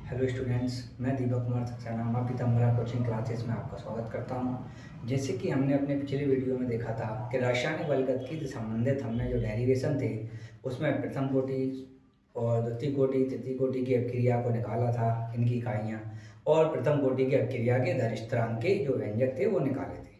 Hello students, मैं दीपक कुमार सक्सेना माँ Pitambara coaching classes में आपका स्वागत करता हूँ। जैसे कि हमने अपने पिछले वीडियो में देखा था कि रासायनिक बलगतिकी से संबंधित हमने जो डेरिवेशन थे उसमें प्रथम कोटि और द्वितीय कोटि तृतीय कोटि की अपक्रिया को निकाला था, इनकी इकाइयाँ, और प्रथम कोटि की अपक्रिया के दर स्थिरांक के जो व्यंजक थे वो निकाले थे।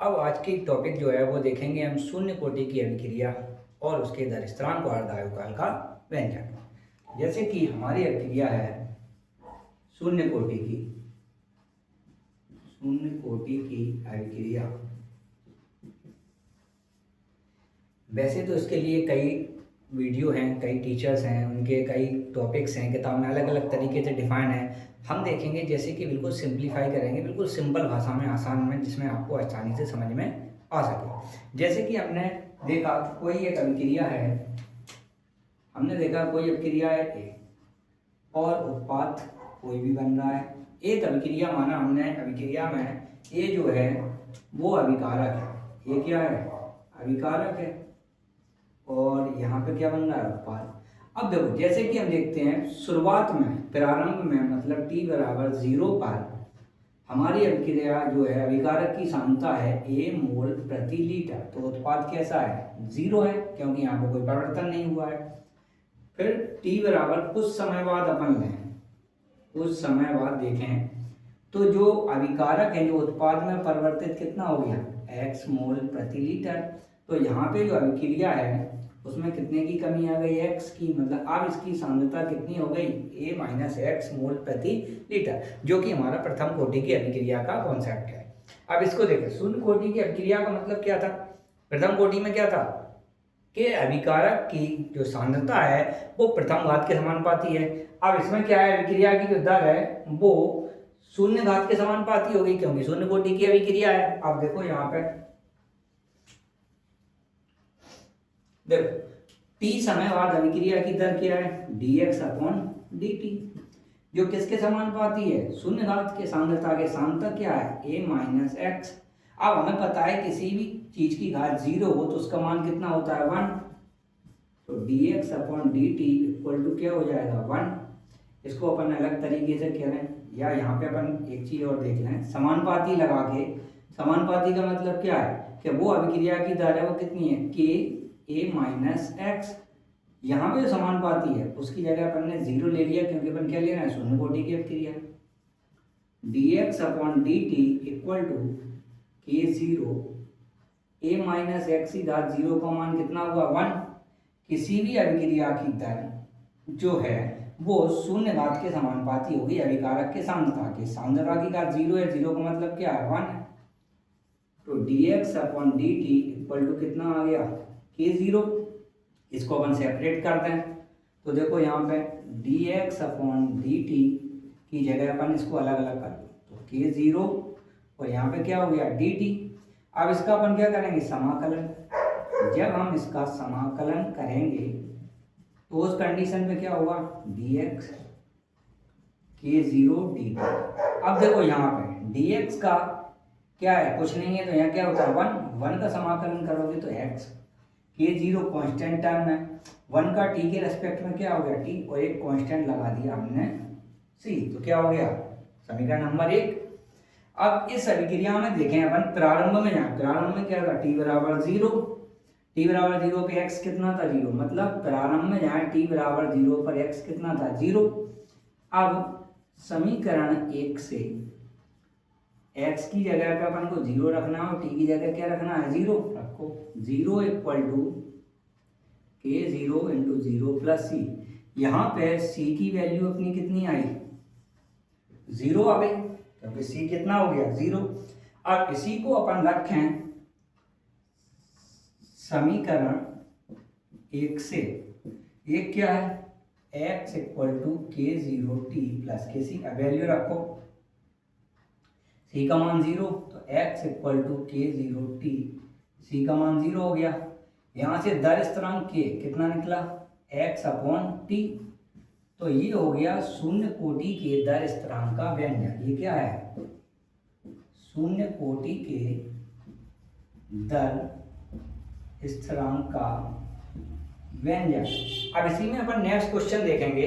अब आज की टॉपिक जो है वो देखेंगे हम शून्य कोटि की अभिक्रिया और उसके दर स्थिरांक और अर्धायुकाल का व्यंजक। जैसे कि हमारी अभिक्रिया है शून्य कोटि की अभिक्रिया। वैसे तो इसके लिए कई वीडियो हैं, कई टीचर्स हैं, उनके कई टॉपिक्स हैं, किताब में अलग अलग तरीके से डिफाइन है। हम देखेंगे जैसे कि बिल्कुल सिंप्लीफाई करेंगे, बिल्कुल सिंपल भाषा में, आसान में, जिसमें आपको आसानी से समझ में आ सके। जैसे कि हमने देखा कोई एक अभिक्रिया है, हमने देखा कोई अभिक्रिया है ए और उत्पाद कोई भी बन रहा है। एक अभिक्रिया माना हमने, अभिक्रिया में ए जो है वो अभिकारक है, ये क्या है, अभिकारक है, और यहाँ पे क्या बन रहा है, उत्पाद। अब देखो जैसे कि हम देखते हैं शुरुआत में, प्रारंभ में, मतलब t बराबर 0 पर हमारी अभिक्रिया जो है अभिकारक की सांद्रता है a मोल प्रति लीटर, तो उत्पाद कैसा है, 0 है, क्योंकि यहाँ पे कोई परिवर्तन नहीं हुआ है। फिर t बराबर कुछ समय बाद अपन लें, कुछ समय बाद देखें तो जो अभिकारक है, जो उत्पाद में परिवर्तित कितना हो गया, x मोल प्रति लीटर। तो यहाँ पे जो अभिक्रिया है उसमें कितने की कमी आ गई, x की, मतलब अब इसकी सांद्रता कितनी हो गई, a माइनस एक्स मोल प्रति लीटर, जो कि हमारा प्रथम कोटि की अभिक्रिया का कॉन्सेप्ट है। अब इसको देखें, शून्य कोटि की अभिक्रिया का मतलब क्या था, प्रथम कोटि में क्या था कि अभिकारक की जो सांद्रता है वो प्रथम घात के समानुपाती है। अब इसमें क्या है, अभिक्रिया की जो दर है वो शून्य घात के समानुपाती होगी, क्योंकि शून्य कोटि की अभिक्रिया है। अब देखो यहाँ पे देखो t समय बाद अभिक्रिया की दर क्या है, dx अपॉन dt, जो किसके समानुपाती है, शून्य घात के सांद्रता के, सांद्रता क्या है, a माइनस एक्स। अब हमें पता है किसी भी चीज की घात 0 हो तो उसका मान कितना होता है, 1, तो dx upon dt equal to क्या हो जाएगा, 1। इसको अपन अलग तरीके से कह रहे हैं, या यहाँ पे अपन एक चीज और देख लें, समानुपाती लगा के। समानुपाती का मतलब क्या है कि वो अभिक्रिया की दर है वो कितनी है, k a माइनस एक्स। यहाँ पे जो समानुपाती है उसकी जगह अपन ने 0 ले लिया, क्योंकि अपन क्या ले रहे हैं, शून्य कोटि की अभिक्रिया। dx upon dt equal to k0 a minus x की घात 0 का मान कितना हुआ, 1। किसी भी अभिक्रिया की दर जो है वो शून्य घात के समानुपाती होगी अभिकारक के सांद्रता के। सांद्रता की घात 0 है, 0 का मतलब क्या है, 1 है। तो dx upon dt equal to कितना आ गया, k0। इसको अपन सेपरेट करते हैं, तो देखो यहाँ पे dx अपॉन dt की जगह अपन इसको अलग अलग कर दो, तो k0 और यहाँ पे क्या हो गया, dt। अब इसका अपन क्या करेंगे, समाकलन। जब हम इसका समाकलन करेंगे तो उस कंडीशन पे क्या होगा, dx k0 dt। अब देखो यहाँ पे dx का क्या है, कुछ नहीं है, तो यहाँ क्या होता है, 1 का समाकलन करोगे तो x, k0 कांस्टेंट टर्म है, 1 का t के रेस्पेक्ट में क्या हो गया, t, और एक कांस्टेंट लगा दिया हमने c, तो क्या हो गया, समीकरण नंबर 1। अब इस अभिक्रिया में देखें अपन, प्रारंभ में, यहाँ प्रारंभ में क्या था, t बराबर 0, t बराबर 0 पे x कितना था, 0, मतलब प्रारंभ में यहाँ t बराबर 0 पर x कितना था, 0। अब समीकरण 1 से x की जगह पे अपन को 0 रखना है और t की जगह क्या रखना है, 0 रखो। 0 equal to k0 into 0 plus c। यहाँ पे c की वैल्यू अपनी कितनी आई, 0 आ गई, क्योंकि c कितना हो गया, 0। अब इसी को अपन रखें समीकरण 1 से, एक क्या है, x equal to k0t plus के सी। वैल्यू रखो, c का मान 0, तो x equal to k0t, c का मान 0 हो गया। यहाँ से दर स्थिरांक k कितना निकला, x अपॉन t, तो ये हो गया शून्य कोटि के दर स्थिरांक का व्यंजक। ये क्या है, शून्य कोटि के दर स्थिरांक का व्यंजक। अब इसी में अपन नेक्स्ट क्वेश्चन देखेंगे।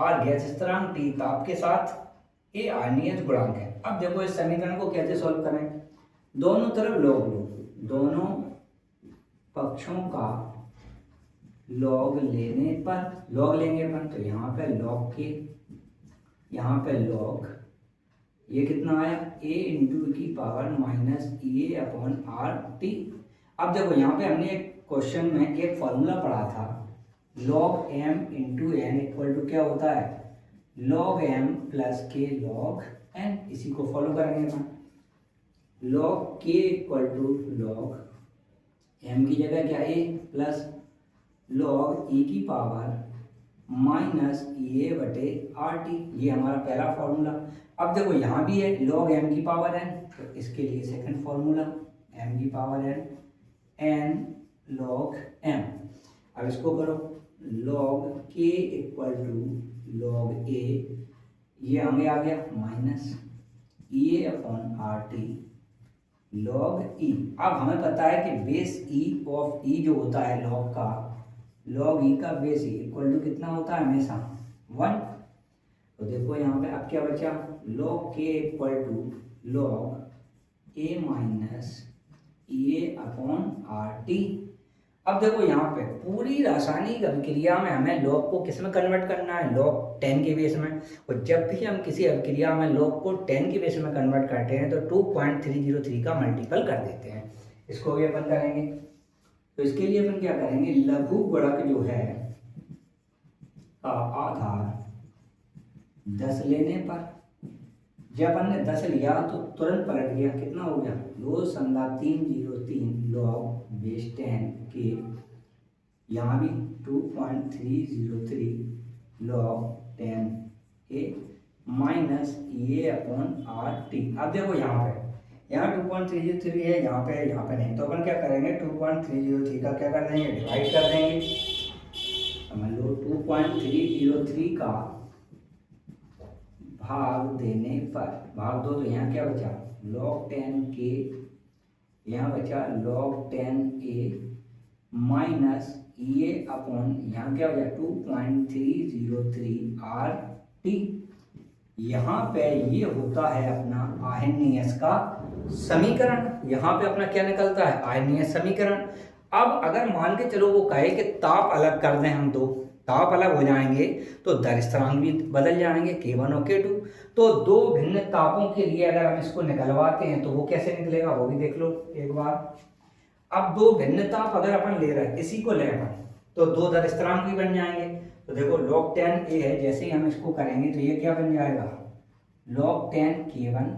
आर गैस स्थिरांक, टी ताप के साथ, ए आयनीय गुणांक है। अब देखो इस समीकरण को कैसे सॉल्व करें। दोनों तरफ लॉग लो, दोनों पक्षों का लॉग लेने पर, लॉग लेंगे अपन तो यहाँ पे लॉग के, यहाँ पे लॉग, ये कितना आया a इंटू की पावर माइनस ए अपॉन आर टी। अब देखो यहाँ पे हमने एक क्वेश्चन में एक फॉर्मूला पढ़ा था, log m into n equal to क्या होता है, log m प्लस के log n। इसी को फॉलो करेंगे अपन, log k equal to log m की जगह क्या a प्लस log e की पावर माइनस ए बटे आर टी, ये हमारा पहला फॉर्मूला। अब देखो यहाँ भी है log m की पावर n, तो इसके लिए सेकंड फॉर्मूला m की पावर n log m। अब इसको करो, log k equal to log a, ये आगे आ गया माइनस ए upon R T log e। अब हमें पता है कि बेस e ऑफ e जो होता है log का, log e का बेस e इक्वल टू कितना होता है हमेशा 1। तो देखो यहाँ पे अब क्या बचा, log k equal to log a minus A upon R T. अब देखो यहाँ पे पूरी रासायनिक अभिक्रिया में हमें log को किस में कन्वर्ट करना है, log 10 के बेस में। और जब भी हम किसी अभिक्रिया में log को 10 के बेस में कन्वर्ट करते हैं तो 2303 का मल्टीपल कर देते हैं। इसको भी अपन करेंगे, तो इसके लिए अपन क्या करेंगे, लघु गुणक जो है का आधार 10 लेने पर, जब अपन ने 10 लिया तो तुरंत पलट गया, कितना हो गया 2.303 log बेस 10 के, यहाँ भी 2303 log 10 के माइनस ए अपॉन आर टी। अब देखो यहाँ पे, यहाँ 2.303 है, यहाँ पे नहीं, तो अपन क्या करेंगे 2.303 का क्या कर देंगे, डिवाइड कर देंगे। समझ लो 2.303 का भाग देने पर, भाग दो तो यहाँ क्या बचा log 10 के, यहाँ बचा log 10 a माइनस ये अपॉन यहाँ क्या हो जाए 2.303 आर टी। यहाँ पे ये होता है अपना आर्हेनियस का समीकरण। यहाँ पे अपना क्या निकलता है, आर्हेनियस समीकरण। अब अगर मान के चलो वो कहे कि ताप अलग कर दें, हम दो ताप अलग हो जाएंगे तो दर स्थिरांक भी बदल जाएंगे K1 और K2। तो दो भिन्न तापों के लिए अगर हम इसको निकलवाते हैं तो वो कैसे निकलेगा वो भी देख लो एक बार। अब दो भिन्न ताप अगर अपन ले रहे हैं, इसी को ले अपन, तो दो दर स्थिरांक भी बन जाएंगे। तो देखो log 10 A है, जैसे ही हम इसको करेंगे तो ये क्या बन जाएगा log 10 K1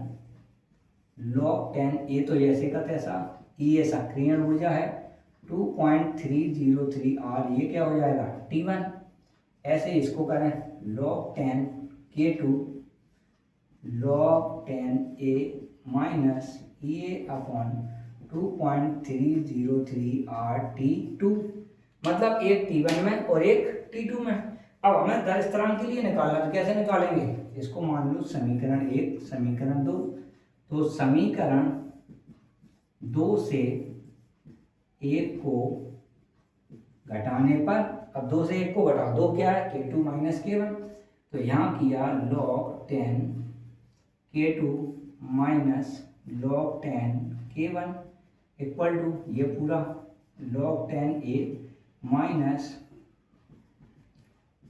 log 10 A, तो जैसे का तैसा। ये सक्रियण ऊर्जा है 2.303 R, ये क्या हो जाएगा T1। ऐसे इसको करें log 10 K2 log 10 A minus ये अपॉन 2.303 R T2, मतलब एक T1 में और एक T2 में। अब हमें दर स्थिरांक के लिए निकालना, तो कैसे निकालेंगे, इसको मान लो समीकरण 1 समीकरण 2। तो समीकरण 2 से 1 को घटाने पर, अब 2 से 1 को घटा दो क्या है K2 माइनस K1। तो यहाँ किया log 10 K2 minus log 10 K1 equal to ये पूरा log 10 A माइनस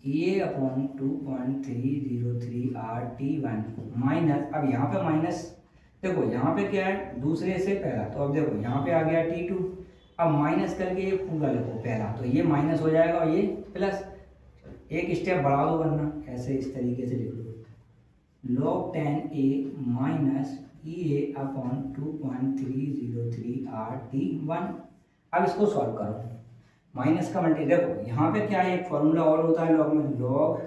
ये अपॉन 2.303 R T1 माइनस, अब यहाँ पे माइनस, देखो यहाँ पे क्या है दूसरे से पहला, तो अब देखो यहाँ पे आ गया T2, अब माइनस करके ये पूरा लिखो पहला, तो ये माइनस हो जाएगा और ये प्लस, एक स्टेप बढ़ा दो वरना ऐसे इस तरीके से लिख लो log 10 A माइनस ये अपॉन 2.303 R T1। अब इसको सॉल्व करो, माइनस का मल्टी, देखो यहाँ पे क्या है एक फॉर्मूला और होता है लॉग में, log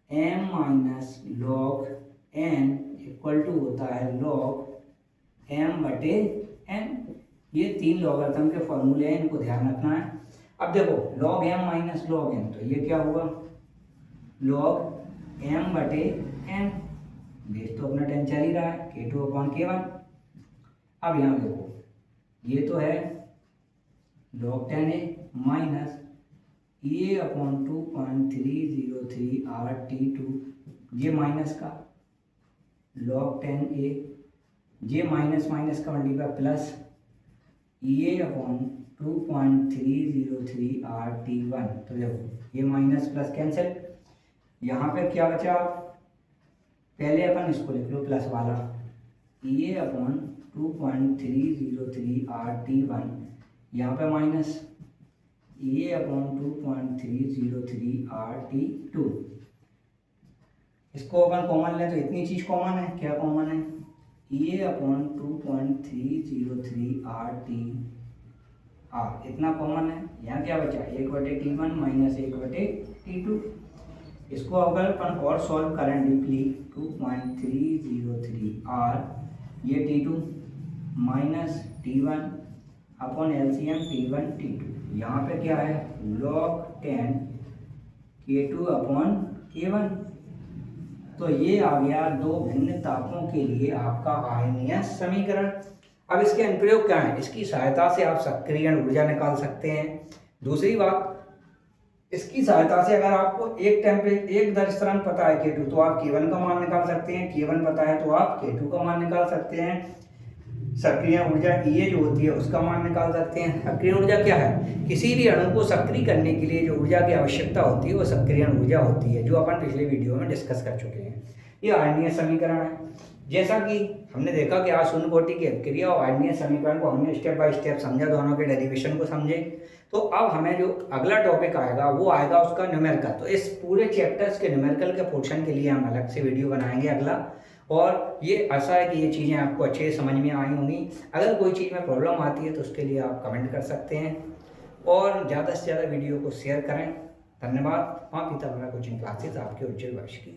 m minus log n equal to होता है log m बटे n। ये तीन लॉगरिथम के फॉर्मूले हैं, इनको ध्यान रखना है। अब देखो log m minus log n, तो ये क्या होगा log m बटे n, बेस तो अपना 10 चल ही रहा है K2 अपॉन K1। अब यहाँ देखो ये तो है log 10 A माइनस ये अपॉन 2.303 R T2, ये माइनस का log 10 A, ये माइनस माइनस का मल्टीप्लाई प्लस ये अपॉन 2.303 R T1। तो देखो ये माइनस प्लस कैंसिल, यहाँ पे क्या बचा, पहले अपन इसको लिख लो प्लस वाला, ये अपॉन 2.303 R T1, यहाँ पे माइनस ये अपॉन 2.303 R T2। इसको अपन कॉमन लें तो इतनी चीज़ कॉमन है, क्या कॉमन है, ये अपॉन 2.303 R T इतना कॉमन है। यहाँ क्या बचा 1/T1 माइनस 1/T2। इसको अगर अपन और सॉल्व करें डीपली 2.303 R ये T2 minus T1 upon LCM T1 T2, यहाँ पे क्या है log 10 K2 अपॉन K1। तो ये आ गया दो भिन्न तापों के लिए आपका आयनीय समीकरण। अब इसके अनुप्रयोग क्या है, इसकी सहायता से आप सक्रियण ऊर्जा निकाल सकते हैं। दूसरी बात, इसकी सहायता से अगर आपको एक दर स्थिरांक पता है K2, तो आप K1 का मान निकाल सकते हैं, K1 पता है तो आप K2 का मान निकाल सकते हैं। सक्रिय ऊर्जा E जो होती है उसका मान निकाल सकते हैं। सक्रिय ऊर्जा क्या है, किसी भी अणु को सक्रिय करने के लिए जो ऊर्जा की आवश्यकता होती है वो सक्रिय ऊर्जा होती है, जो अपन पिछले वीडियो में डिस्कस कर चुके हैं। ये आयनीय समीकरण है। जैसा कि हमने देखा कि आशून्य कोटि की अभिक्रिया और आयनीय समीकरण को हमने स्टेप बाय स्टेप समझा, दोनों के डेरिवेशन को समझे। तो अब हमें जो अगला टॉपिक आएगा वो आएगा उसका न्यूमेरिकल। तो इस पूरे चैप्टर्स के न्यूमेरिकल के पोर्शन के लिए हम अलग से वीडियो बनाएंगे अगला। और ये आशा है कि ये चीज़ें आपको अच्छे से समझ में आई होंगी। अगर कोई चीज़ में प्रॉब्लम आती है तो उसके लिए आप कमेंट कर सकते हैं और ज़्यादा से ज़्यादा वीडियो को शेयर करें। धन्यवाद। माँ पिता कोचिंग क्लासेस आपके उज्जवल भविष्य की